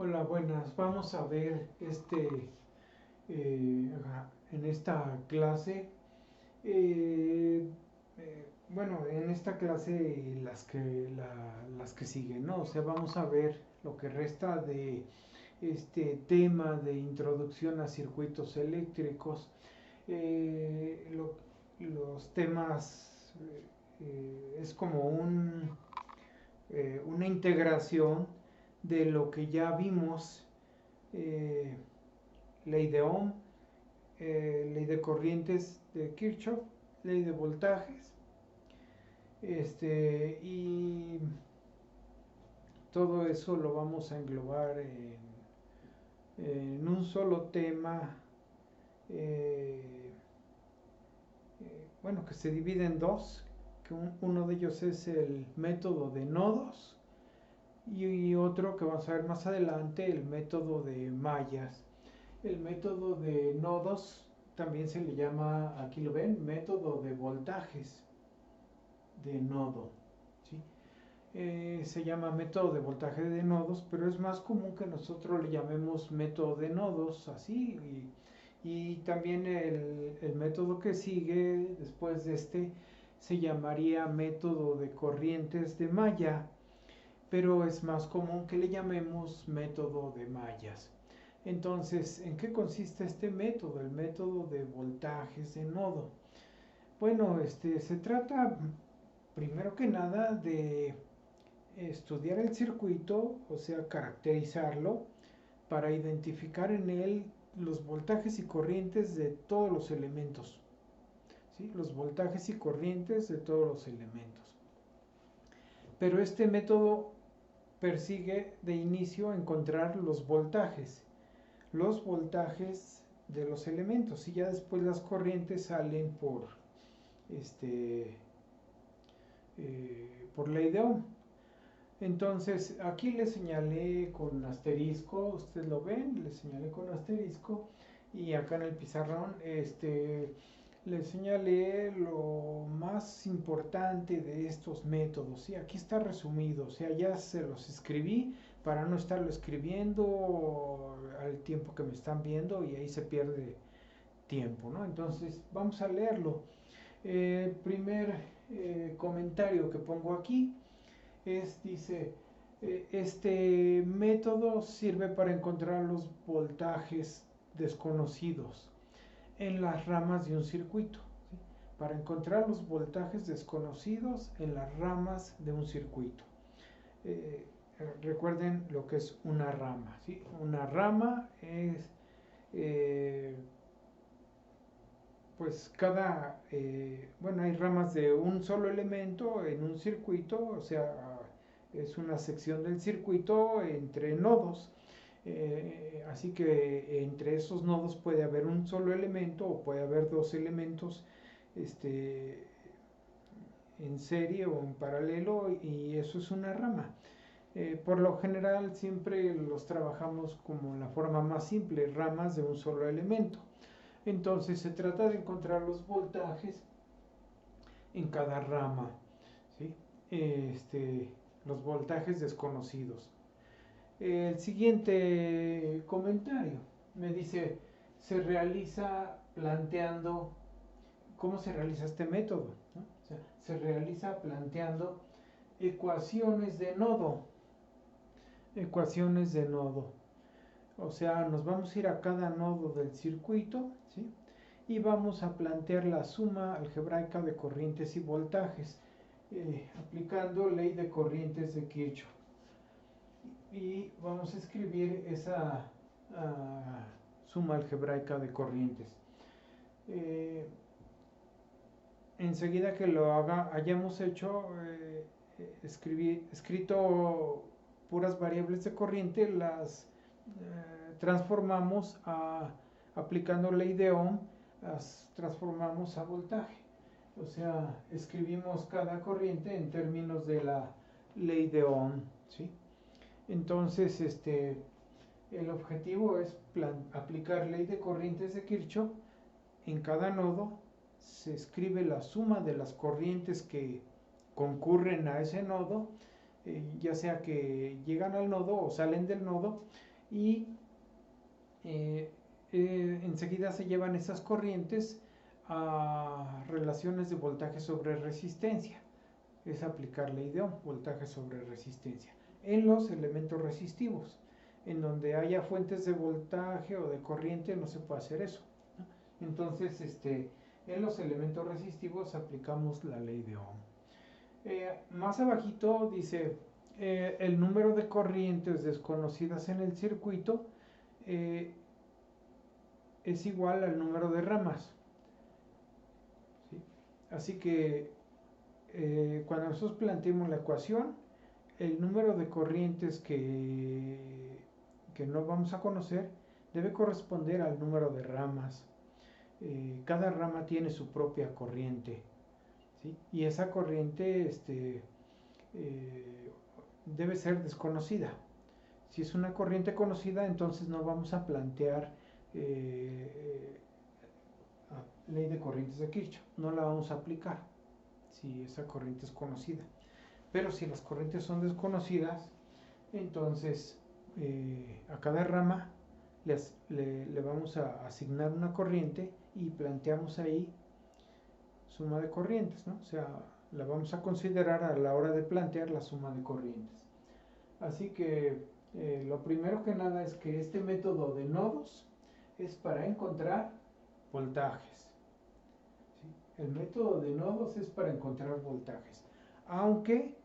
Hola, buenas. Vamos a ver en esta clase. eh, bueno, en esta clase y las que siguen, ¿no? O sea, vamos a ver lo que resta de este tema de introducción a circuitos eléctricos. Eh, lo- los temas es como una integración de lo que ya vimos, eh, ley de Ohm, ley de corrientes de Kirchhoff, ley de voltajes, y todo eso lo vamos a englobar en un solo tema, eh, bueno, que se divide en dos, que uno de ellos es el método de nodos y otro que vamos a ver más adelante, el método de mallas. El método de nodos también se le llama, aquí lo ven, método de voltajes de nodo. ¿Sí? Se llama método de voltaje de nodos, pero es más común que nosotros le llamemos método de nodos, así. Y también el método que sigue después de este se llamaría método de corrientes de malla, pero es más común que le llamemos método de mallas. Entonces, ¿en qué consiste este método? El método de voltajes de nodo. Bueno, se trata primero que nada de estudiar el circuito, o sea, caracterizarlo para identificar en él los voltajes y corrientes de todos los elementos. ¿Sí? Los voltajes y corrientes de todos los elementos. Pero este método persigue de inicio encontrar los voltajes de los elementos, y ya después las corrientes salen este, por ley de Ohm. Entonces aquí le señalé con asterisco, ustedes lo ven, le señalé con asterisco, y acá en el pizarrón le señalé lo más importante de estos métodos. Y aquí está resumido, o sea, ya se los escribí para no estarlo escribiendo al tiempo que me están viendo y ahí se pierde tiempo, ¿no? Entonces vamos a leerlo. Primer comentario que pongo aquí dice, este método sirve para encontrar los voltajes desconocidos en las ramas de un circuito. ¿Sí? Para encontrar los voltajes desconocidos en las ramas de un circuito. Eh, Recuerden lo que es una rama. ¿Sí? Una rama es, eh, pues bueno, hay ramas de un solo elemento en un circuito, o sea, es una sección del circuito entre nodos. Así que entre esos nodos puede haber un solo elemento o puede haber dos elementos este, en serie o en paralelo, y eso es una rama. Por lo general siempre los trabajamos como la forma más simple, ramas de un solo elemento. Entonces se trata de encontrar los voltajes en cada rama, ¿sí? Los voltajes desconocidos. El siguiente comentario me dice, se realiza planteando, ¿cómo se realiza este método? ¿No? O sea, se realiza planteando ecuaciones de nodo, ecuaciones de nodo. O sea, nos vamos a ir a cada nodo del circuito, ¿sí? Y vamos a plantear la suma algebraica de corrientes y voltajes, aplicando ley de corrientes de Kirchhoff. Y vamos a escribir esa suma algebraica de corrientes. Enseguida que lo hayamos hecho, escrito puras variables de corriente, las transformamos aplicando ley de Ohm, las transformamos a voltaje. O sea, escribimos cada corriente en términos de la ley de Ohm, ¿sí? Entonces, el objetivo es aplicar ley de corrientes de Kirchhoff. En cada nodo se escribe la suma de las corrientes que concurren a ese nodo, ya sea que llegan al nodo o salen del nodo, y enseguida se llevan esas corrientes a relaciones de voltaje sobre resistencia. Es aplicar ley de Ohm, voltaje sobre resistencia, en los elementos resistivos. En donde haya fuentes de voltaje o de corriente no se puede hacer eso, ¿no? Entonces, en los elementos resistivos aplicamos la ley de Ohm. Más abajito dice, el número de corrientes desconocidas en el circuito es igual al número de ramas, ¿sí? Así que cuando nosotros planteemos la ecuación, el número de corrientes que no vamos a conocer debe corresponder al número de ramas. Cada rama tiene su propia corriente, ¿sí? Y esa corriente debe ser desconocida. Si es una corriente conocida, entonces no vamos a plantear ley de corrientes de Kirchhoff, no la vamos a aplicar si esa corriente es conocida. Pero si las corrientes son desconocidas, entonces a cada rama le vamos a asignar una corriente y planteamos ahí suma de corrientes, ¿no? O sea, la vamos a considerar a la hora de plantear la suma de corrientes. Así que lo primero que nada es que este método de nodos es para encontrar voltajes, ¿sí? El método de nodos es para encontrar voltajes, aunque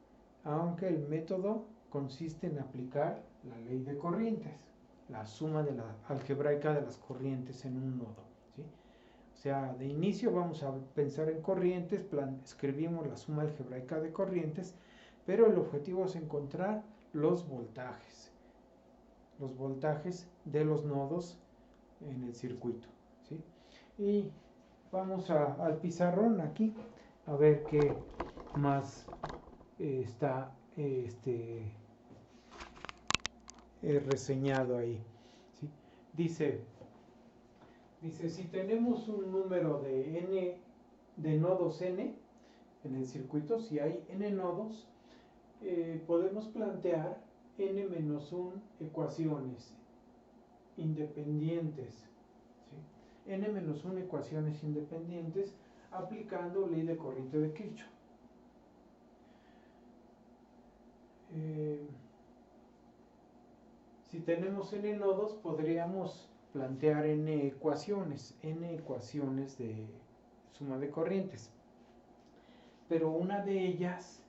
el método consiste en aplicar la ley de corrientes, la suma de la algebraica de las corrientes en un nodo, ¿sí? O sea, de inicio vamos a pensar en corrientes, escribimos la suma algebraica de corrientes, pero el objetivo es encontrar los voltajes de los nodos en el circuito, ¿sí? Y vamos al pizarrón aquí a ver qué más está reseñado ahí, ¿sí? Dice, si tenemos un número de nodos n en el circuito, si hay n nodos, podemos plantear n-1 ecuaciones independientes, ¿sí? n-1 ecuaciones independientes aplicando ley de corriente de Kirchhoff. Si tenemos n nodos, podríamos plantear n ecuaciones de suma de corrientes. Pero una de ellas,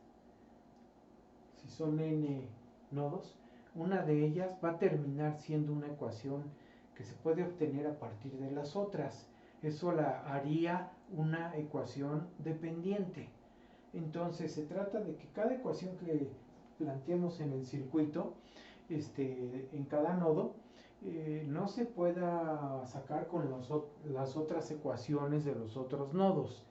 si son n nodos, una de ellas va a terminar siendo una ecuación que se puede obtener a partir de las otras. Eso la haría una ecuación dependiente. Entonces se trata de que cada ecuación que planteemos en el circuito, en cada nodo, no se pueda sacar con las otras ecuaciones de los otros nodos,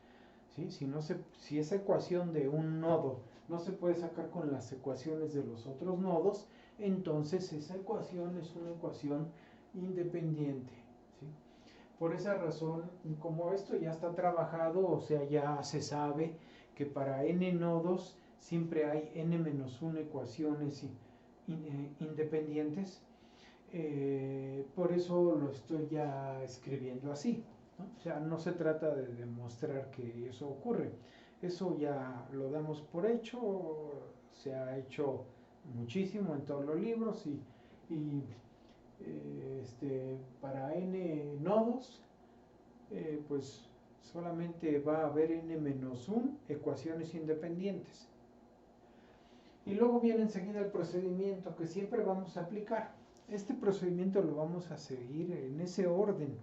¿sí? Si esa ecuación de un nodo no se puede sacar con las ecuaciones de los otros nodos, entonces esa ecuación es una ecuación independiente, ¿sí? Por esa razón, como esto ya está trabajado, o sea, ya se sabe que para n nodos siempre hay n-1 ecuaciones independientes, por eso lo estoy ya escribiendo así, ¿no? O sea, no se trata de demostrar que eso ocurre, eso ya lo damos por hecho, se ha hecho muchísimo en todos los libros y para n nodos, pues solamente va a haber n-1 ecuaciones independientes. Y luego viene enseguida el procedimiento que siempre vamos a aplicar. Este procedimiento lo vamos a seguir en ese orden.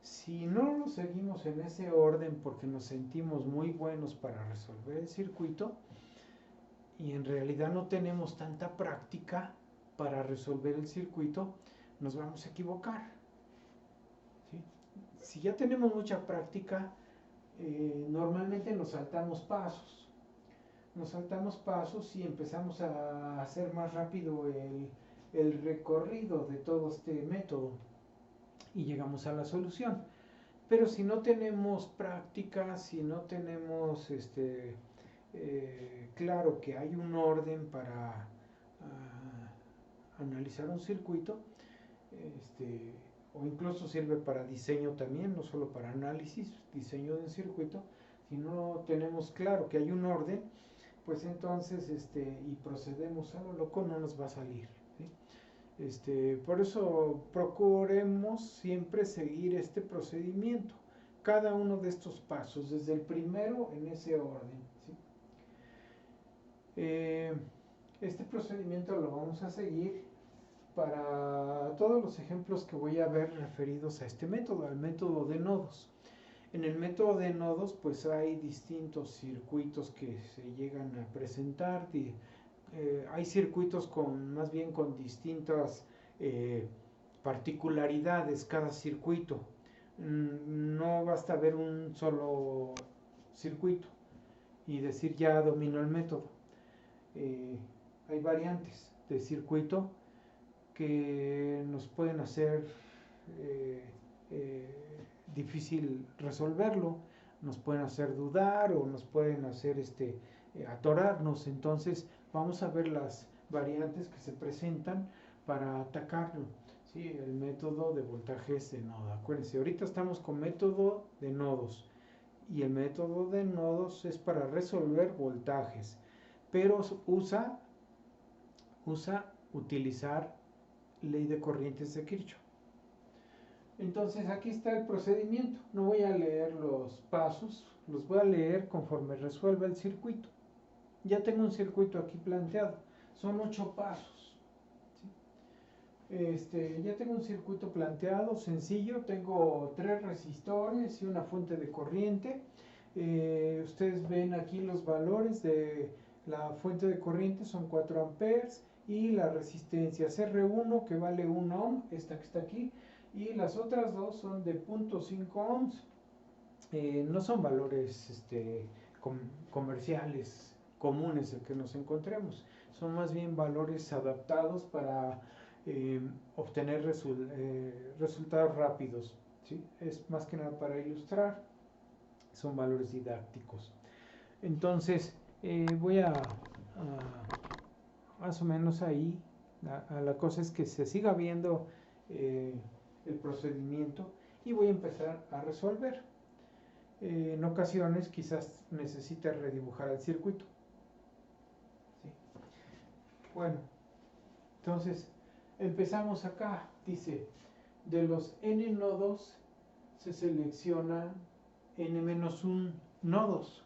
Si no lo seguimos en ese orden porque nos sentimos muy buenos para resolver el circuito y en realidad no tenemos tanta práctica para resolver el circuito, nos vamos a equivocar, ¿sí? Si ya tenemos mucha práctica, normalmente nos saltamos pasos. Y empezamos a hacer más rápido el recorrido de todo este método y llegamos a la solución. Pero si no tenemos práctica, si no tenemos claro que hay un orden para analizar un circuito, o incluso sirve para diseño también, no solo para análisis, diseño de un circuito. Si no tenemos claro que hay un orden, pues entonces y procedemos a lo loco, no nos va a salir, ¿sí? Por eso procuremos siempre seguir este procedimiento, cada uno de estos pasos, desde el primero en ese orden, ¿sí? Este procedimiento lo vamos a seguir para todos los ejemplos que voy a ver referidos a este método, al método de nodos. En el método de nodos pues hay distintos circuitos que se llegan a presentar. Hay circuitos más bien con distintas particularidades cada circuito. No basta ver un solo circuito y decir ya domino el método. Hay variantes de circuito que nos pueden hacer difícil resolverlo, nos pueden hacer dudar o nos pueden hacer atorarnos. Entonces vamos a ver las variantes que se presentan para atacarlo, ¿sí? El método de voltajes de nodo. Acuérdense, ahorita estamos con método de nodos y el método de nodos es para resolver voltajes, pero usa utilizar ley de corrientes de Kirchhoff. Entonces aquí está el procedimiento. No voy a leer los pasos, los voy a leer conforme resuelva el circuito. Ya tengo un circuito aquí planteado. Son 8 pasos, ¿sí? Ya tengo un circuito planteado, sencillo. Tengo 3 resistores y una fuente de corriente. Ustedes ven aquí los valores de la fuente de corriente, son 4 amperes. Y la resistencia R1 que vale 1 ohm, esta que está aquí. Y las otras dos son de 0.5 ohms. No son valores comerciales comunes el que nos encontremos, son más bien valores adaptados para obtener resultados rápidos, ¿sí? Es más que nada para ilustrar, son valores didácticos. Entonces voy a más o menos ahí, la cosa es que se siga viendo el procedimiento y voy a empezar a resolver. En ocasiones quizás necesite redibujar el circuito, ¿sí? Bueno, entonces empezamos acá. Dice, de los n nodos se selecciona n-1 nodos.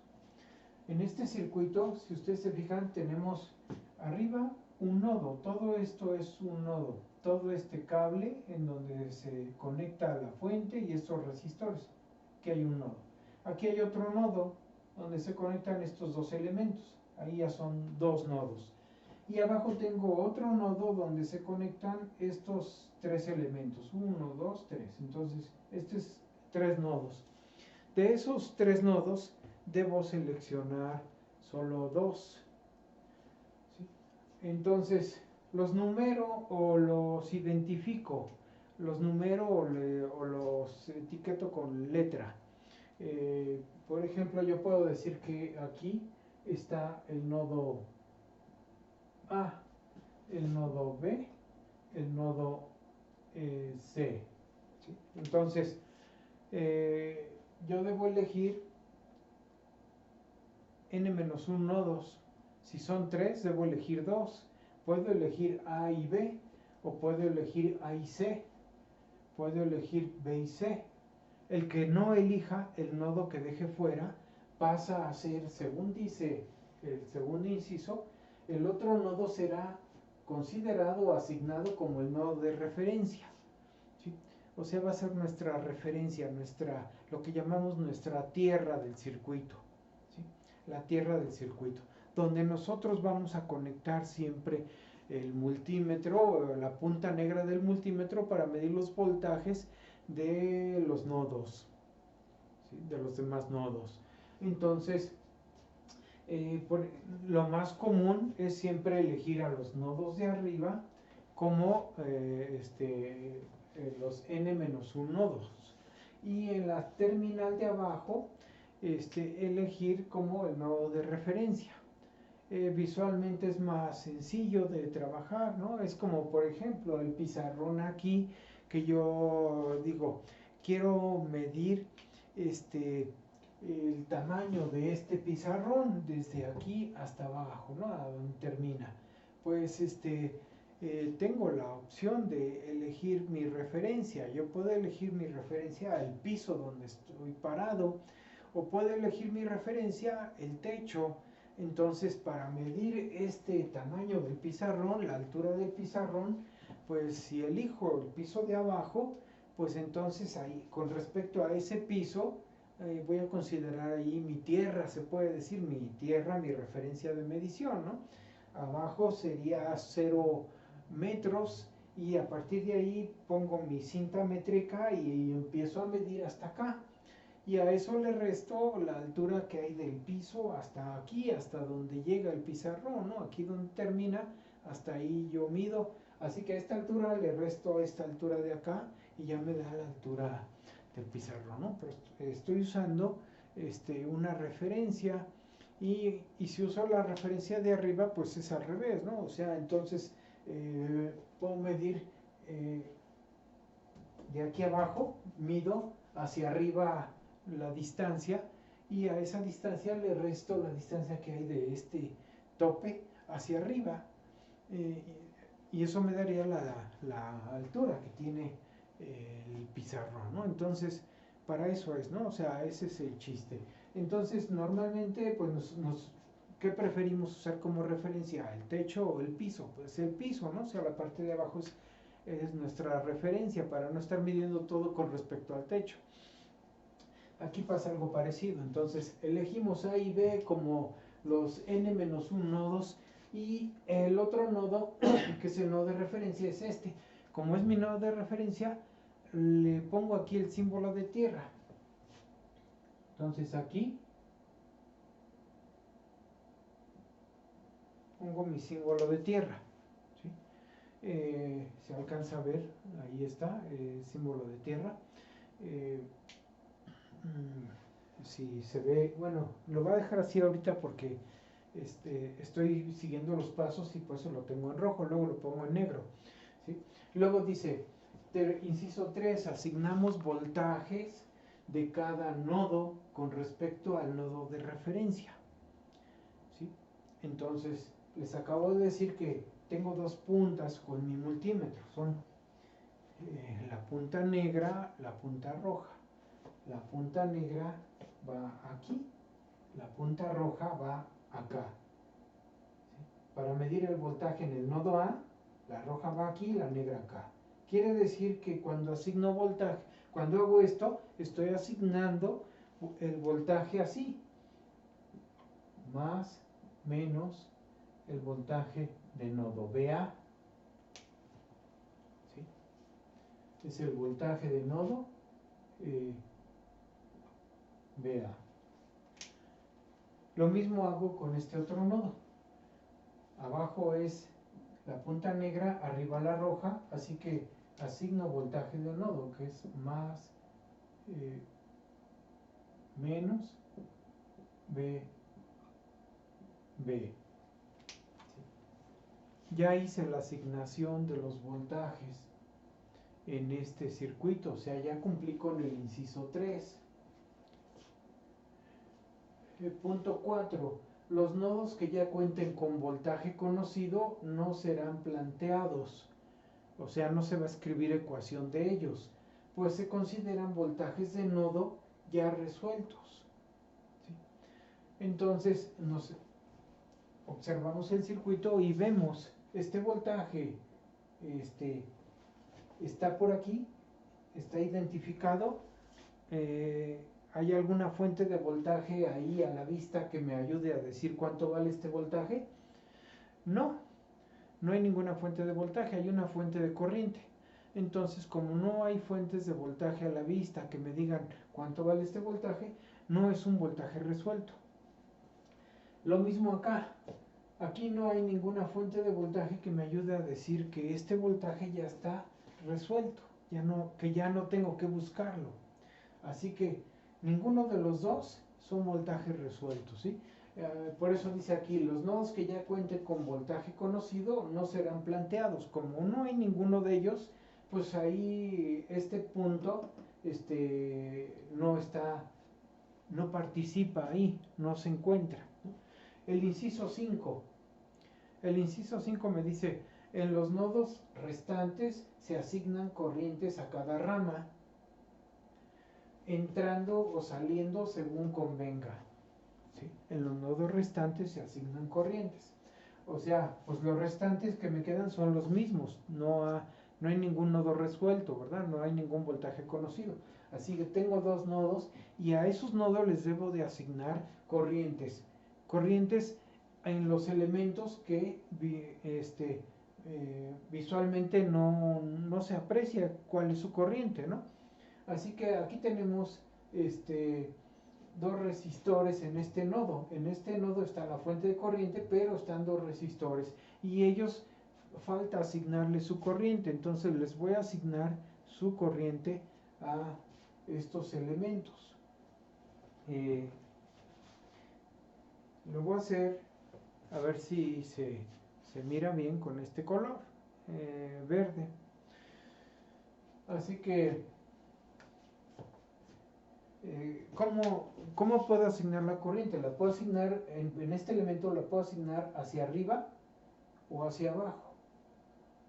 En este circuito, si ustedes se fijan, tenemos arriba un nodo. Todo esto es un nodo. Todo este cable en donde se conecta a la fuente y estos resistores, que hay un nodo. Aquí hay otro nodo donde se conectan estos dos elementos. Ahí ya son 2 nodos. Y abajo tengo otro nodo donde se conectan estos 3 elementos. 1, 2, 3. Entonces, este es 3 nodos. De esos 3 nodos, debo seleccionar solo 2. ¿Sí? Entonces, los numero o los identifico. Los numero o los etiqueto con letra. Por ejemplo, yo puedo decir que aquí está el nodo A, el nodo B, el nodo C, ¿sí? Entonces, yo debo elegir n-1 nodos. Si son 3, debo elegir 2. Puedo elegir A y B, o puedo elegir A y C, puedo elegir B y C. El que no elija el nodo que deje fuera pasa a ser, según dice el segundo inciso, el otro nodo será considerado o asignado como el nodo de referencia, ¿sí? O sea, va a ser nuestra referencia, lo que llamamos nuestra tierra del circuito, ¿sí? La tierra del circuito, donde nosotros vamos a conectar siempre el multímetro, la punta negra del multímetro para medir los voltajes de los nodos, ¿sí? De los demás nodos. Entonces, lo más común es siempre elegir a los nodos de arriba como los n-1 nodos, y en la terminal de abajo elegir como el nodo de referencia. visualmente es más sencillo de trabajar, ¿no? Es como, por ejemplo, el pizarrón aquí, que yo digo, quiero medir este, el tamaño de este pizarrón desde aquí hasta abajo, ¿no? A donde termina. Pues tengo la opción de elegir mi referencia. Yo puedo elegir mi referencia al piso donde estoy parado, o puedo elegir mi referencia el techo. Entonces, para medir este tamaño del pizarrón, la altura del pizarrón, pues si elijo el piso de abajo, pues entonces ahí, con respecto a ese piso, voy a considerar ahí mi tierra, se puede decir mi tierra, mi referencia de medición, ¿no? Abajo sería 0 metros, y a partir de ahí pongo mi cinta métrica y empiezo a medir hasta acá. Y a eso le resto la altura que hay del piso hasta aquí, hasta donde llega el pizarrón, ¿no? Aquí donde termina, hasta ahí yo mido. Así que a esta altura le resto esta altura de acá y ya me da la altura del pizarrón, ¿no? Pero estoy usando una referencia, y si uso la referencia de arriba, pues es al revés, ¿no? O sea, entonces puedo medir de aquí abajo, mido hacia arriba la distancia, y a esa distancia le resto la distancia que hay de este tope hacia arriba, eh, y eso me daría la altura que tiene el pizarrón, ¿no? Entonces, para eso es, ¿no? O sea, ese es el chiste. Entonces, normalmente, pues ¿qué preferimos usar como referencia? ¿El techo o el piso? Pues el piso, ¿no? O sea, la parte de abajo es nuestra referencia para no estar midiendo todo con respecto al techo. Aquí pasa algo parecido, entonces elegimos A y B como los n-1 nodos, y el otro nodo, que es el nodo de referencia, es este. Como es mi nodo de referencia, le pongo aquí el símbolo de tierra. Entonces aquí pongo mi símbolo de tierra, ¿sí? Se alcanza a ver, ahí está, el símbolo de tierra. Si se ve, bueno, lo voy a dejar así ahorita porque estoy siguiendo los pasos y por eso lo tengo en rojo, luego lo pongo en negro, ¿sí? Luego dice, inciso 3, asignamos voltajes de cada nodo con respecto al nodo de referencia, ¿sí? Entonces, les acabo de decir que tengo dos puntas con mi multímetro, son la punta negra, la punta roja. La punta negra va aquí, la punta roja va acá, ¿sí? Para medir el voltaje en el nodo A, la roja va aquí, la negra acá. Quiere decir que cuando asigno voltaje, cuando hago esto, estoy asignando el voltaje así, más, menos el voltaje de nodo BA, ¿sí? Es el voltaje de nodo BA. Lo mismo hago con este otro nodo. Abajo es la punta negra, arriba la roja, así que asigno voltaje del nodo, que es más, menos, B. Ya hice la asignación de los voltajes en este circuito, o sea, ya cumplí con el inciso 3. Punto 4. Los nodos que ya cuenten con voltaje conocido no serán planteados, o sea, no se va a escribir ecuación de ellos, pues se consideran voltajes de nodo ya resueltos, ¿sí? Entonces, observamos el circuito y vemos este voltaje, está por aquí, está identificado. ¿Hay alguna fuente de voltaje ahí a la vista que me ayude a decir cuánto vale este voltaje? No, no hay ninguna fuente de voltaje, hay una fuente de corriente. Entonces, como no hay fuentes de voltaje a la vista que me digan cuánto vale este voltaje, no es un voltaje resuelto. Lo mismo acá. Aquí no hay ninguna fuente de voltaje que me ayude a decir que este voltaje ya está resuelto, que ya no tengo que buscarlo. Así que ninguno de los dos son voltajes resueltos, ¿sí? Por eso dice aquí, los nodos que ya cuenten con voltaje conocido no serán planteados. Como no hay ninguno de ellos, pues ahí este punto no está, no participa ahí, no se encuentra. El inciso 5. El inciso 5 me dice, en los nodos restantes se asignan corrientes a cada rama, entrando o saliendo según convenga. ¿Sí? En los nodos restantes se asignan corrientes. O sea, pues los restantes que me quedan son los mismos. No hay ningún nodo resuelto, ¿verdad? No hay ningún voltaje conocido. Así que tengo dos nodos y a esos nodos les debo de asignar corrientes. Corrientes en los elementos que visualmente no se aprecia cuál es su corriente, ¿no? Así que aquí tenemos dos resistores en este nodo. En este nodo está la fuente de corriente, pero están dos resistores y ellos falta asignarles su corriente. Entonces les voy a asignar su corriente a estos elementos. Lo voy a hacer a ver si se mira bien con este color verde. Así que ¿cómo puedo asignar la corriente? La puedo asignar, en este elemento la puedo asignar hacia arriba o hacia abajo,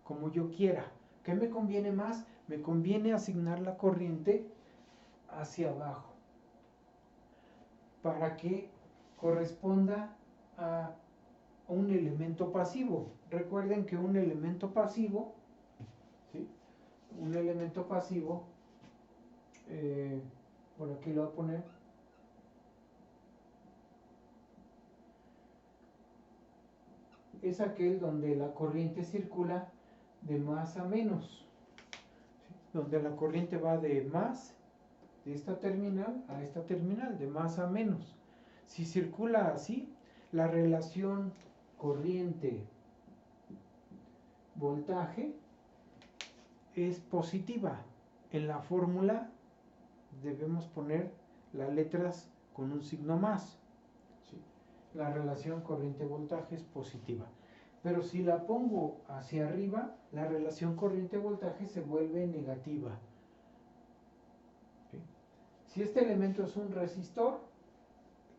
como yo quiera. ¿Qué me conviene más? Me conviene asignar la corriente hacia abajo, para que corresponda a un elemento pasivo. Recuerden que un elemento pasivo, ¿sí? Un elemento pasivo, por aquí lo voy a poner, es aquel donde la corriente circula de más a menos, ¿sí? Donde la corriente va de más, de esta terminal a esta terminal, de más a menos. Si circula así, la relación corriente-voltaje es positiva. En la fórmula debemos poner las letras con un signo más. ¿Sí? La relación corriente-voltaje es positiva. Pero si la pongo hacia arriba, la relación corriente-voltaje se vuelve negativa. ¿Sí? Si este elemento es un resistor,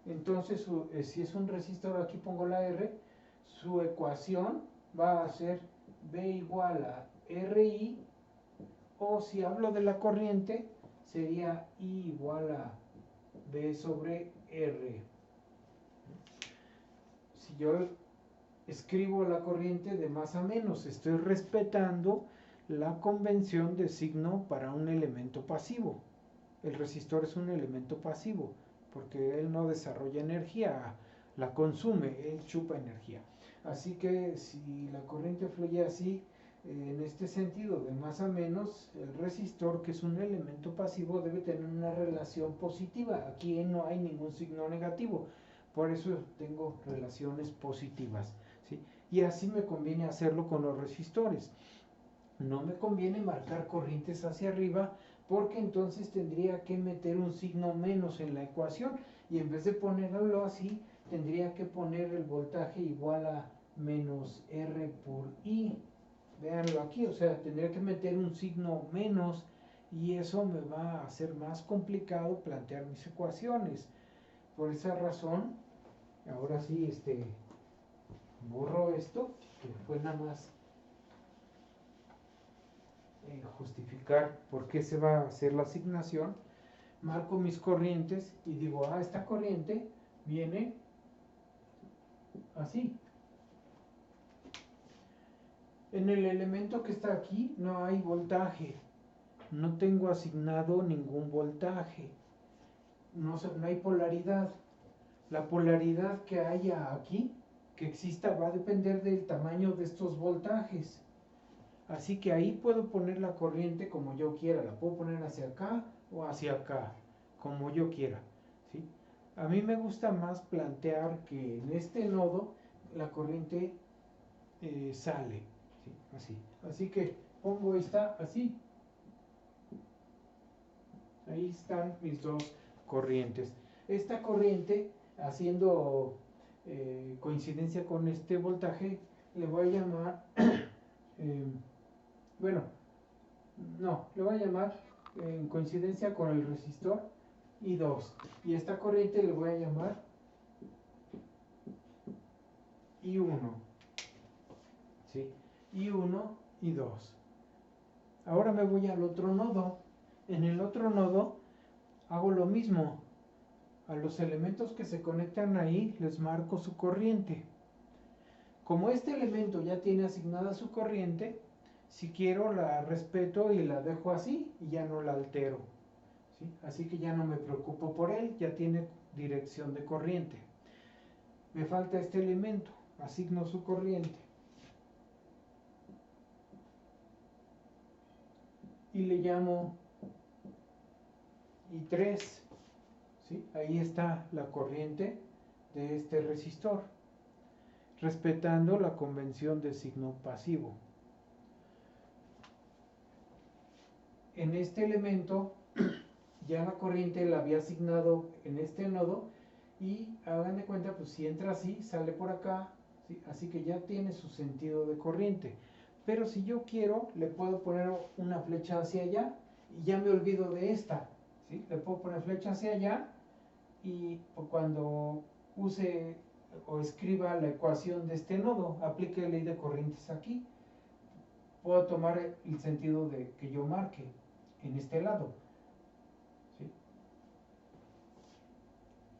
entonces si es un resistor, aquí pongo la R, su ecuación va a ser V igual a RI, o si hablo de la corriente, sería I igual a V sobre R. Si yo escribo la corriente de más a menos, estoy respetando la convención de signo para un elemento pasivo. El resistor es un elemento pasivo, porque él no desarrolla energía, la consume, él chupa energía. Así que si la corriente fluye así, en este sentido, de más a menos, el resistor, que es un elemento pasivo, debe tener una relación positiva. Aquí no hay ningún signo negativo, por eso tengo relaciones positivas, ¿sí? Y así me conviene hacerlo con los resistores. No me conviene marcar corrientes hacia arriba, porque entonces tendría que meter un signo menos en la ecuación, y en vez de ponerlo así, tendría que poner el voltaje igual a menos R por I. Véanlo aquí, o sea, tendría que meter un signo menos, y eso me va a hacer más complicado plantear mis ecuaciones. Por esa razón, ahora sí, borro esto, que fue nada más justificar por qué se va a hacer la asignación. Marco mis corrientes y digo, esta corriente viene así. En el elemento que está aquí no hay voltaje, no tengo asignado ningún voltaje, no hay polaridad. La polaridad que haya aquí, que exista, va a depender del tamaño de estos voltajes. Así que ahí puedo poner la corriente como yo quiera, la puedo poner hacia acá o hacia acá, como yo quiera, ¿sí? A mí me gusta más plantear que en este nodo la corriente sale, ¿sí? Así. Así que pongo esta así. Ahí están mis dos corrientes. Esta corriente, haciendo coincidencia con este voltaje, le voy a llamar, bueno, no, le voy a llamar en coincidencia con el resistor I2. Y esta corriente le voy a llamar I1. ¿Sí? I1, I2. Ahora me voy al otro nodo. En el otro nodo hago lo mismo. A los elementos que se conectan ahí les marco su corriente. Como este elemento ya tiene asignada su corriente, si quiero la respeto y la dejo así y ya no la altero. ¿Sí? Así que ya no me preocupo por él, ya tiene dirección de corriente. Me falta este elemento, asigno su corriente. Y le llamo I3. ¿Sí? Ahí está la corriente de este resistor, respetando la convención de signo pasivo. En este elemento ya la corriente la había asignado en este nodo y hagan de cuenta, pues si entra así, sale por acá, ¿sí? Así que ya tiene su sentido de corriente. Pero si yo quiero, le puedo poner una flecha hacia allá y ya me olvido de esta, ¿sí? Le puedo poner flecha hacia allá y cuando use o escriba la ecuación de este nodo, aplique ley de corrientes aquí, puedo tomar el sentido de que yo marque en este lado. ¿Sí?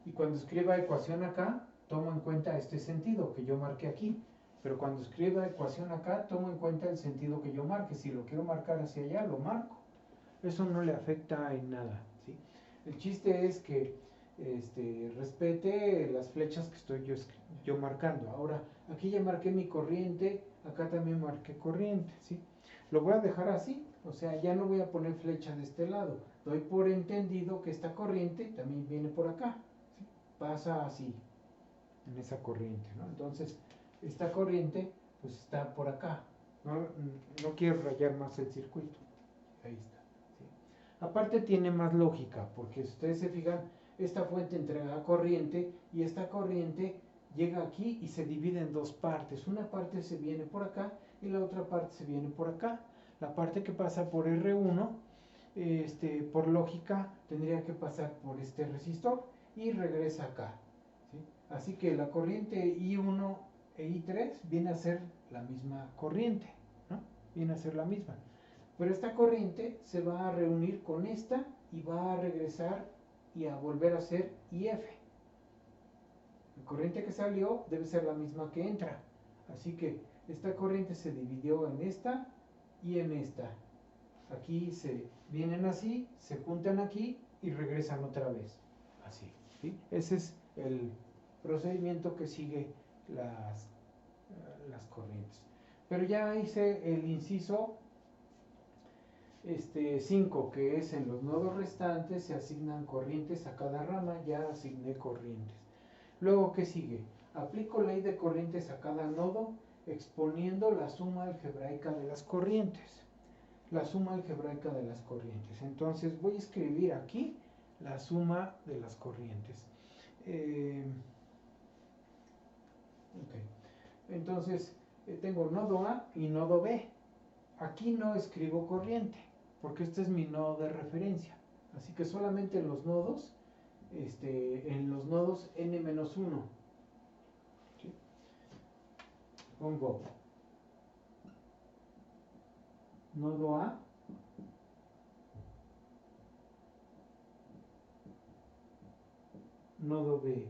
Y cuando escriba ecuación acá, tomo en cuenta este sentido que yo marqué aquí. Pero cuando escriba ecuación acá, tomo en cuenta el sentido que yo marque. Si lo quiero marcar hacia allá, lo marco. Eso no le afecta en nada. ¿Sí? El chiste es que respete las flechas que estoy yo marcando. Ahora, aquí ya marqué mi corriente, acá también marqué corriente. ¿Sí? Lo voy a dejar así, o sea, ya no voy a poner flecha de este lado. Doy por entendido que esta corriente también viene por acá. ¿Sí? Pasa así, en esa corriente, ¿no? Entonces, esta corriente, pues está por acá. No quiero rayar más el circuito. Ahí está. ¿Sí? Aparte tiene más lógica, porque si ustedes se fijan, esta fuente entrega corriente y esta corriente llega aquí y se divide en dos partes. Una parte se viene por acá y la otra parte se viene por acá. La parte que pasa por R1, por lógica, tendría que pasar por este resistor y regresa acá. ¿Sí? Así que la corriente I1 e I3 viene a ser la misma corriente, ¿no? Viene a ser la misma. Pero esta corriente se va a reunir con esta y va a regresar y a volver a ser IF. La corriente que salió debe ser la misma que entra. Así que esta corriente se dividió en esta y en esta. Aquí se vienen así, se juntan aquí y regresan otra vez. Así. ¿Sí? Ese es el procedimiento que sigue las corrientes. Pero ya hice el inciso 5, que es en los nodos restantes se asignan corrientes a cada rama, ya asigné corrientes. Luego, ¿qué sigue? Aplico ley de corrientes a cada nodo exponiendo la suma algebraica de las corrientes. La suma algebraica de las corrientes. Entonces voy a escribir aquí la suma de las corrientes. Entonces tengo nodo A y nodo B. Aquí no escribo corriente, porque este es mi nodo de referencia. Así que solamente en los nodos n-1. ¿Sí? Pongo nodo A, nodo B.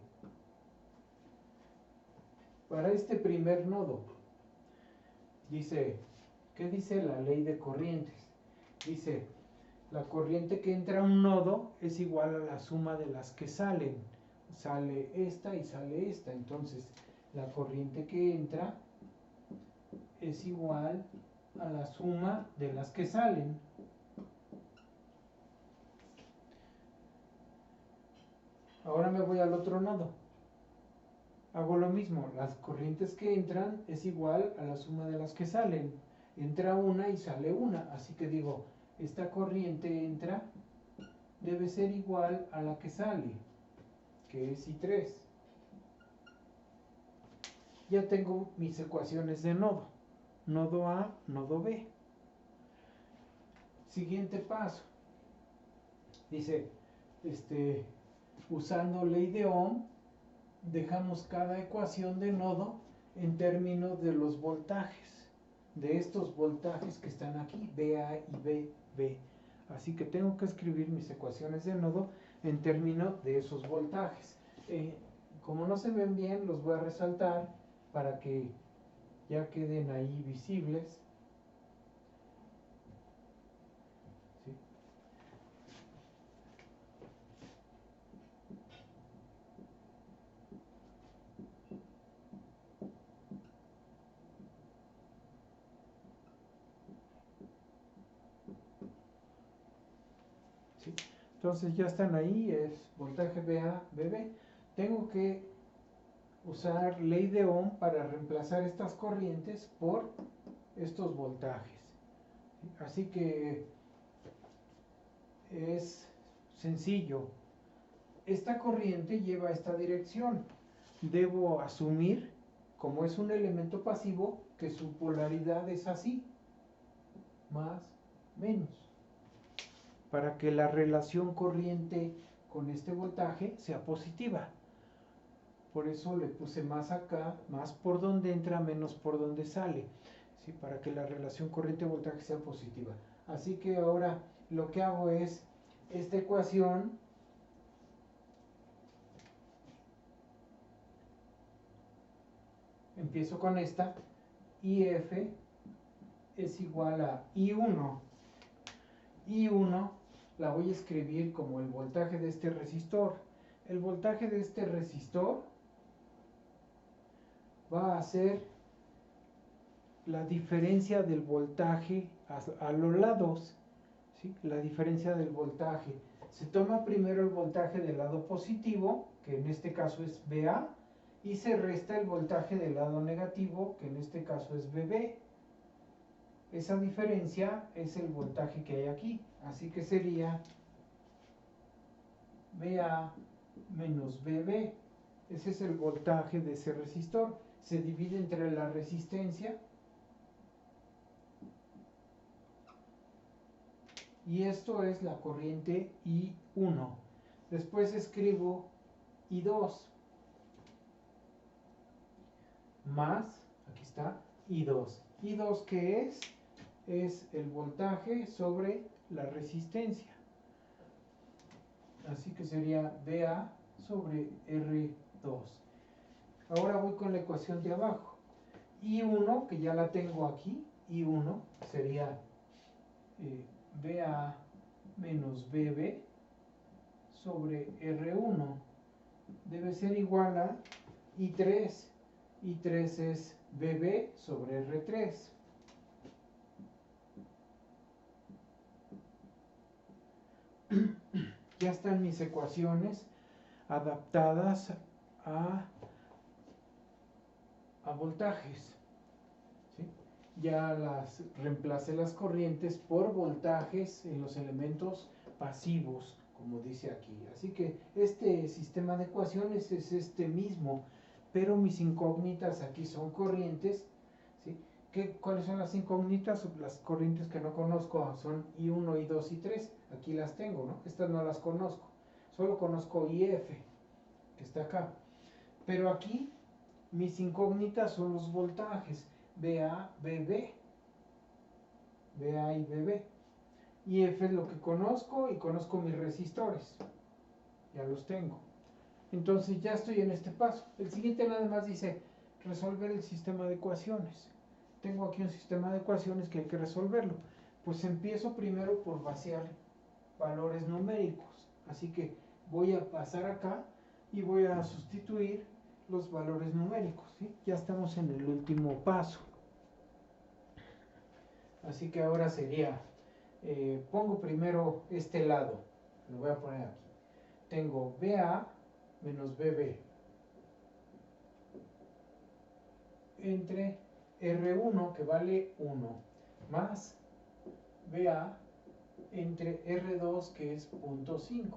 Para este primer nodo, ¿qué dice la ley de corrientes? Dice, la corriente que entra a un nodo es igual a la suma de las que salen. Sale esta y sale esta. Entonces, la corriente que entra es igual a la suma de las que salen. Ahora me voy al otro nodo. Hago lo mismo. Las corrientes que entran es igual a la suma de las que salen. Entra una y sale una. Así que digo, esta corriente entra debe ser igual a la que sale, que es I3. ya tengo mis ecuaciones de nodo. Nodo A, nodo B. Siguiente paso. Dice, usando ley de Ohm, dejamos cada ecuación de nodo en términos de los voltajes, de estos voltajes que están aquí, VA y VB. Así que tengo que escribir mis ecuaciones de nodo en términos de esos voltajes. Como no se ven bien, los voy a resaltar para que ya queden ahí visibles. ¿Sí? ¿Sí? Entonces ya están ahí, es voltaje VA, VB. Tengo que usar ley de Ohm para reemplazar estas corrientes por estos voltajes. Así que es sencillo. Esta corriente lleva esta dirección. Debo asumir, como es un elemento pasivo, que su polaridad es así, más, menos, para que la relación corriente con este voltaje sea positiva. Por eso le puse más acá, más por donde entra, menos por donde sale, ¿sí? Para que la relación corriente-voltaje sea positiva. Así que ahora lo que hago es esta ecuación empiezo con esta, IF es igual a I1. I1 la voy a escribir como el voltaje de este resistor. El voltaje de este resistor va a ser la diferencia del voltaje a los lados, ¿sí? La diferencia del voltaje. Se toma primero el voltaje del lado positivo, que en este caso es VA, y se resta el voltaje del lado negativo, que en este caso es VB. Esa diferencia es el voltaje que hay aquí, así que sería VA menos VB. Ese es el voltaje de ese resistor. Se divide entre la resistencia y esto es la corriente I1. Después escribo I2 más, aquí está, I2. ¿I2 qué es? Es el voltaje sobre la resistencia. Así que sería VA sobre R2. Ahora voy con la ecuación de abajo. I1, que ya la tengo aquí, I1 sería VA menos VB sobre R1. Debe ser igual a I3. I3 es VB sobre R3. Ya están mis ecuaciones adaptadas a voltajes, ¿sí? Ya las reemplacé las corrientes por voltajes en los elementos pasivos, como dice aquí. Así que este sistema de ecuaciones es este mismo, pero mis incógnitas aquí son corrientes, ¿sí? ¿Cuáles son las incógnitas? Las corrientes que no conozco son I1, I2 y 3. Aquí las tengo, ¿no? Estas no las conozco. Solo conozco IF, que está acá. Pero aquí mis incógnitas son los voltajes VA, VB. VA y VB. IF es lo que conozco y conozco mis resistores. Ya los tengo. Entonces ya estoy en este paso. El siguiente nada más dice resolver el sistema de ecuaciones. Tengo aquí un sistema de ecuaciones que hay que resolverlo. Pues empiezo primero por vaciar valores numéricos. Así que voy a pasar acá y voy a sustituir los valores numéricos, ¿sí? Ya estamos en el último paso. Así que ahora sería, pongo primero este lado, lo voy a poner aquí. Tengo VA menos VB entre R1, que vale 1, más VA entre R2, que es 0.5,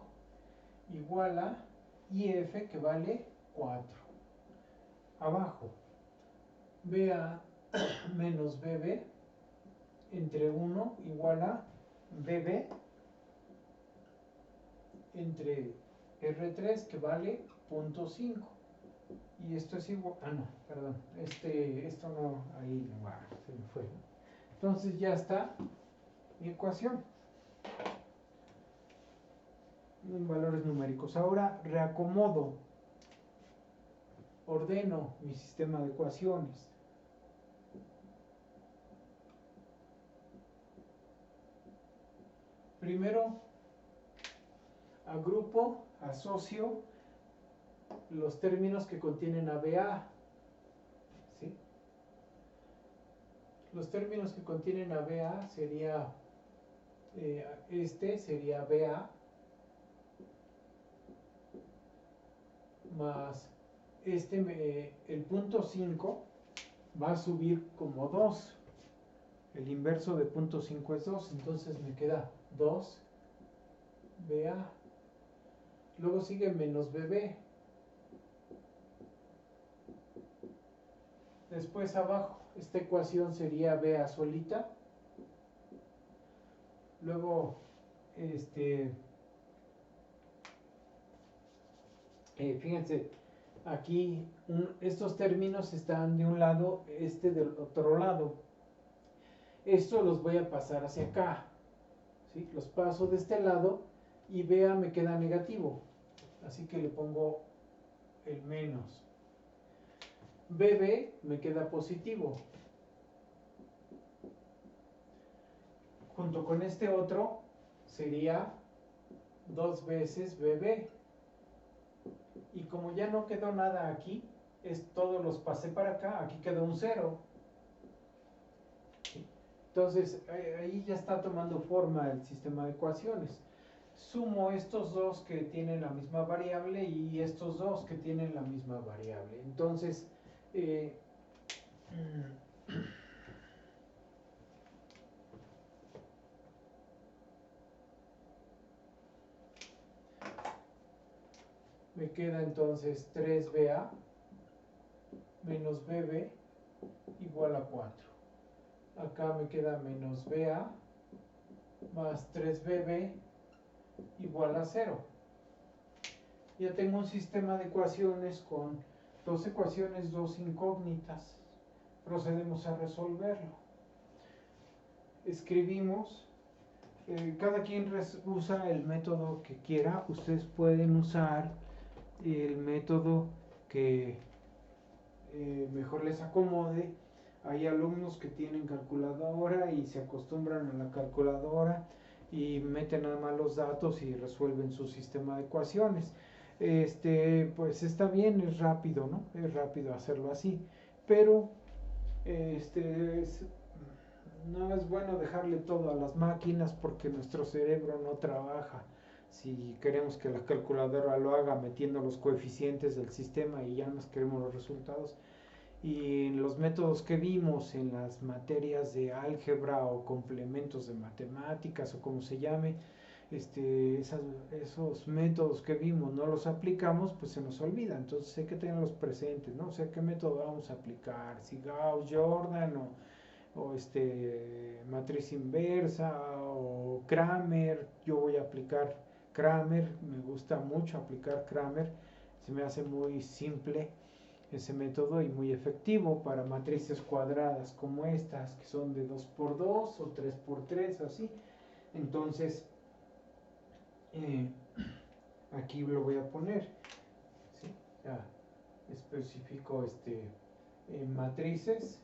igual a IF, que vale 4. Abajo, BA menos BB entre 1 igual a BB entre R3 que vale 0.5. Y esto es igual, no, perdón, esto no, ahí no va, se me fue. Entonces ya está mi ecuación en valores numéricos. Ahora reacomodo, ordeno mi sistema de ecuaciones. Primero agrupo, asocio los términos que contienen ABA. ¿Sí? Los términos que contienen ABA sería, este sería BA más el punto 5 va a subir como 2. El inverso de punto 5 es 2, entonces me queda 2 BA. Luego sigue menos BB. Después abajo, esta ecuación sería BA solita. Luego, fíjense, aquí estos términos están de un lado, del otro lado. Esto los voy a pasar hacia acá. ¿Sí? Los paso de este lado y BA me queda negativo. Así que le pongo el menos. BB me queda positivo. Junto con este otro sería 2 veces BB. Y como ya no quedó nada aquí, todos los pasé para acá, aquí quedó un 0. Entonces ahí ya está tomando forma el sistema de ecuaciones. Sumo estos dos que tienen la misma variable y estos dos que tienen la misma variable. Entonces, me queda entonces 3BA menos BB igual a 4. Acá me queda menos BA más 3BB igual a 0. Ya tengo un sistema de ecuaciones con dos ecuaciones, dos incógnitas. Procedemos a resolverlo. Escribimos, cada quien usa el método que quiera. Ustedes pueden usar el método que mejor les acomode. Hay alumnos que tienen calculadora y se acostumbran a la calculadora y meten nada más los datos y resuelven su sistema de ecuaciones. Pues está bien, es rápido, ¿no? Es rápido hacerlo así, pero no es bueno dejarle todo a las máquinas porque nuestro cerebro no trabaja. Si queremos que la calculadora lo haga metiendo los coeficientes del sistema y ya nos queremos los resultados. Y en los métodos que vimos en las materias de álgebra o complementos de matemáticas o como se llame, esos métodos que vimos no los aplicamos, pues se nos olvida. Entonces hay que tenerlos presentes, ¿no? O sea, ¿qué método vamos a aplicar? Si Gauss, Jordan o matriz inversa o Kramer. Yo voy a aplicar Kramer, me gusta mucho aplicar Kramer, se me hace muy simple ese método y muy efectivo para matrices cuadradas como estas, que son de 2×2 o 3×3, así. Entonces, aquí lo voy a poner, ¿sí? Ya especifico matrices.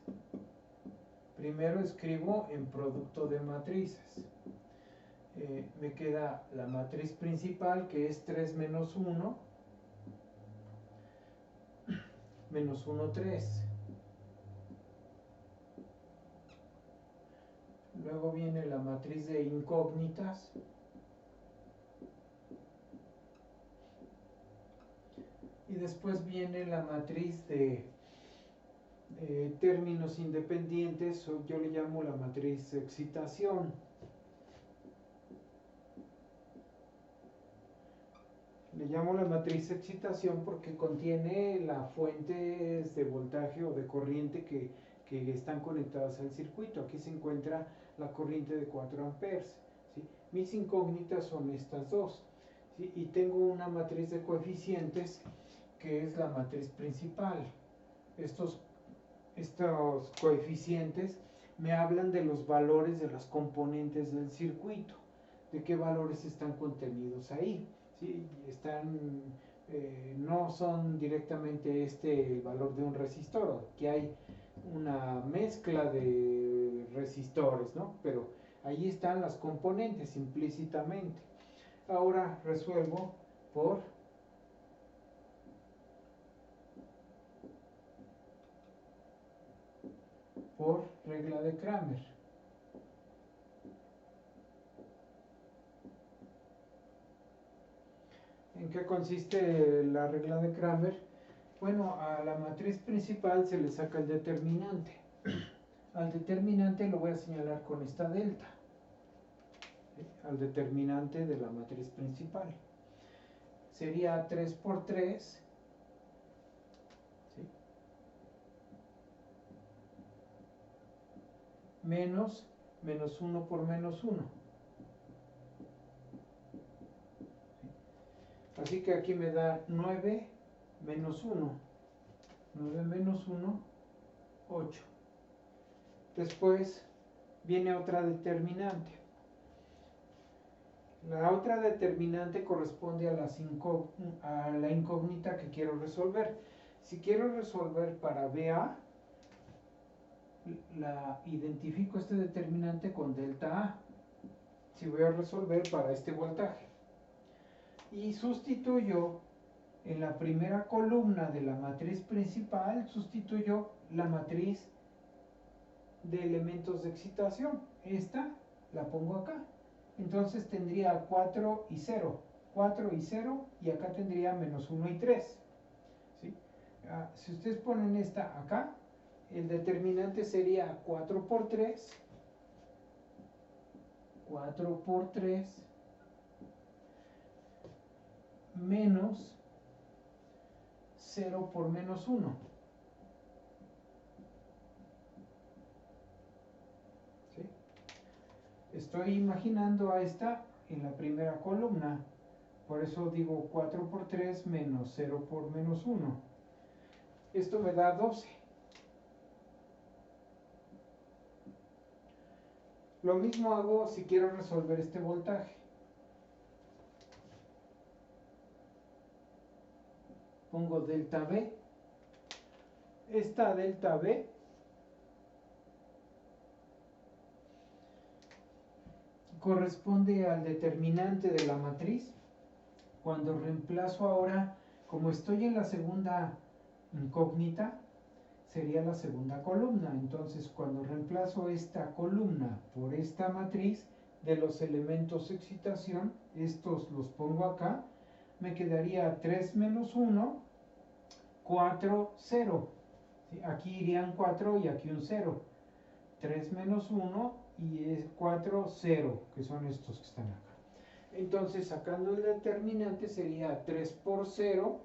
Primero escribo en producto de matrices. Me queda la matriz principal, que es 3 menos 1, menos 1, 3. Luego viene la matriz de incógnitas. Y después viene la matriz de términos independientes, o yo le llamo la matriz de excitación. Le llamo la matriz de excitación porque contiene las fuentes de voltaje o de corriente que están conectadas al circuito. Aquí se encuentra la corriente de 4 amperes. ¿Sí? Mis incógnitas son estas dos. ¿Sí? Y tengo una matriz de coeficientes que es la matriz principal. Estos coeficientes me hablan de los valores de las componentes del circuito, de qué valores están contenidos ahí. ¿Sí? No son directamente el valor de un resistor, aquí hay una mezcla de resistores, ¿no? Pero ahí están las componentes implícitamente. Ahora resuelvo por regla de Kramer. ¿En qué consiste la regla de Kramer? Bueno, a la matriz principal se le saca el determinante. Al determinante lo voy a señalar con esta delta. ¿Sí? Al determinante de la matriz principal. Sería 3 por 3. ¿Sí? Menos 1 por menos 1. ¿Sí? Así que aquí me da 9 menos 1. 9 menos 1, 8. Después viene otra determinante. La otra determinante corresponde a la incógnita que quiero resolver. Si quiero resolver para BA, identifico este determinante con delta A. Si voy a resolver para este voltaje. Y sustituyo en la primera columna de la matriz principal, sustituyo la matriz de elementos de excitación. Esta la pongo acá. Entonces tendría 4 y 0. 4 y 0 y acá tendría menos 1 y 3. ¿Sí? Si ustedes ponen esta acá, el determinante sería 4 por 3. 4 por 3 menos 0 por menos 1. ¿Sí? Estoy imaginando a esta en la primera columna. Por eso digo 4 por 3 menos 0 por menos 1. Esto me da 12. Lo mismo hago si quiero resolver este voltaje. Pongo delta B. Esta delta B corresponde al determinante de la matriz. Cuando reemplazo ahora, como estoy en la segunda incógnita, sería la segunda columna. Entonces, cuando reemplazo esta columna por esta matriz de los elementos de excitación, estos los pongo acá, me quedaría 3 menos 1, 4, 0. ¿Sí? Aquí irían 4 y aquí un 0. 3 menos 1 y 4, 0, que son estos que están acá. Entonces, sacando el determinante sería 3 por 0,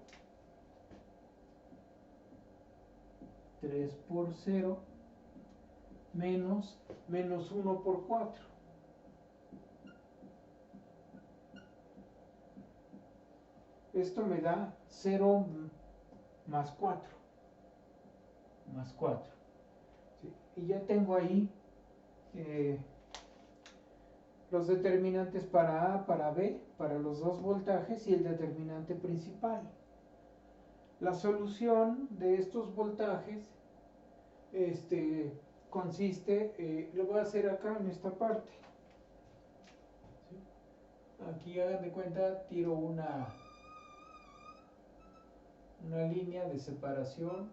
3 por 0, menos 1 por 4. Esto me da 0 más 4. Más 4. ¿Sí? Y ya tengo ahí los determinantes para A, para B, para los dos voltajes y el determinante principal. La solución de estos voltajes consiste, lo voy a hacer acá en esta parte. ¿Sí? Aquí hagan de cuenta, tiro una línea de separación.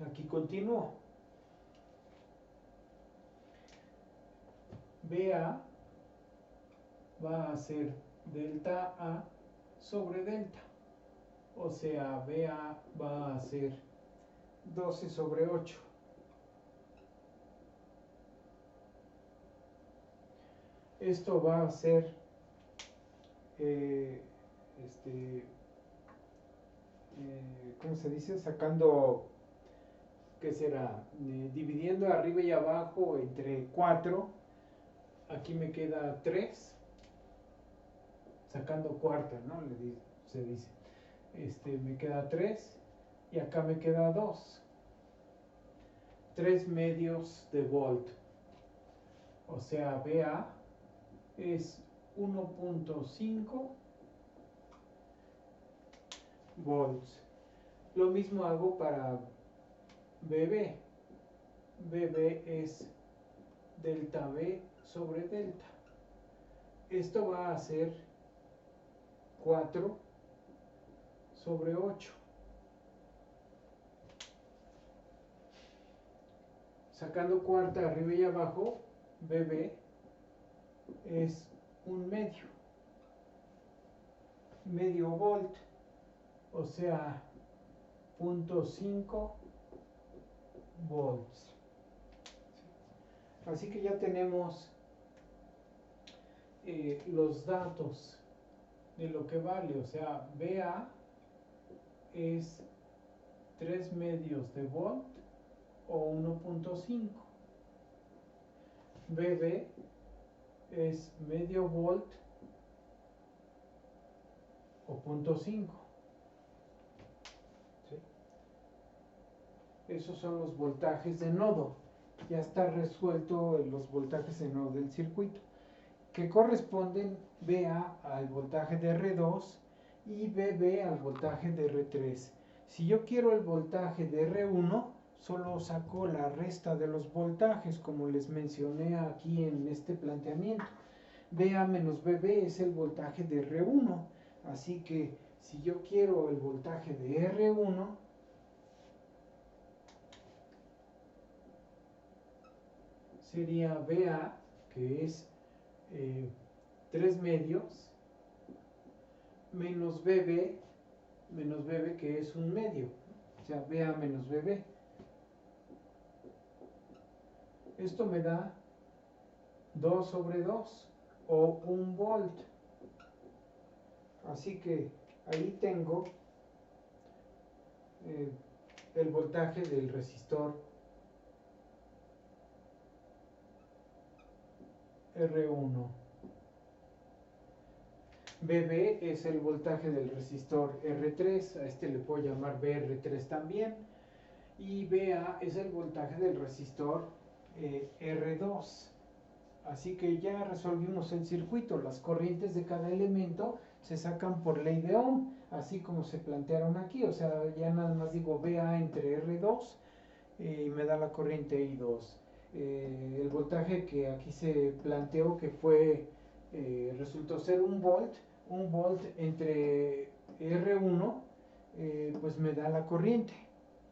Aquí continúo. BA va a ser delta A sobre delta. O sea, BA va a ser 12 sobre 8. Esto va a ser, ¿cómo se dice? Sacando, ¿qué será? Dividiendo arriba y abajo entre 4. Aquí me queda 3. Sacando cuarta, ¿no? Se dice. Me queda 3. Y acá me queda 2. 3 medios de volt. O sea, VA es 1.5 volts. Lo mismo hago para BB. BB es delta V sobre delta. Esto va a ser 4 sobre 8. Sacando cuarta arriba y abajo, BB es un medio volt, o sea, 0.5 volts. Así que ya tenemos los datos de lo que vale, o sea, VA es 3 medios de volt o 1.5. BB es medio volt o 0.5. ¿Sí? Esos son los voltajes de nodo. Ya está resuelto los voltajes de nodo del circuito, que corresponden VA al voltaje de R2 y BB al voltaje de R3. Si yo quiero el voltaje de R1, solo saco la resta de los voltajes, como les mencioné aquí en este planteamiento. VA menos BB es el voltaje de R1, así que si yo quiero el voltaje de R1, sería VA, que es 3 medios, menos BB, que es un medio, o sea, VA menos BB. Esto me da 2 sobre 2 o 1 volt. Así que ahí tengo el voltaje del resistor R1. BB es el voltaje del resistor R3, a este le puedo llamar BR3 también. Y BA es el voltaje del resistor R2. Así que ya resolvimos el circuito. Las corrientes de cada elemento se sacan por ley de Ohm, así como se plantearon aquí. O sea, ya nada más digo BA entre R2 y me da la corriente I2. El voltaje que aquí se planteó que fue, resultó ser un volt entre R1, pues me da la corriente,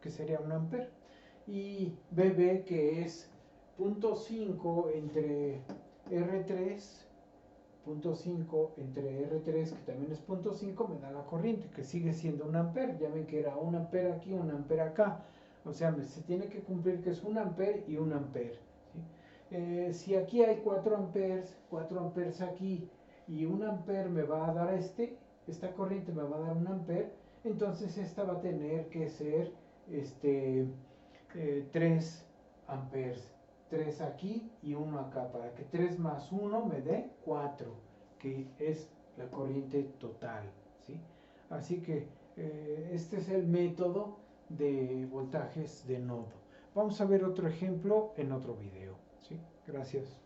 que sería un amper. Y BB, que es 0.5 entre R3, 0.5 entre R3, que también es 0.5, me da la corriente, que sigue siendo un amper. Ya ven que era un amper aquí, un amper acá. O sea, se tiene que cumplir que es un amper y un amper. ¿Sí? Si aquí hay 4 amperes aquí, y un amper me va a dar esta corriente me va a dar un amper, entonces esta va a tener que ser 3 amperes. 3 aquí y 1 acá, para que 3 más 1 me dé 4, que es la corriente total. ¿Sí? Así que este es el método de voltajes de nodo. Vamos a ver otro ejemplo en otro video. ¿Sí? Gracias.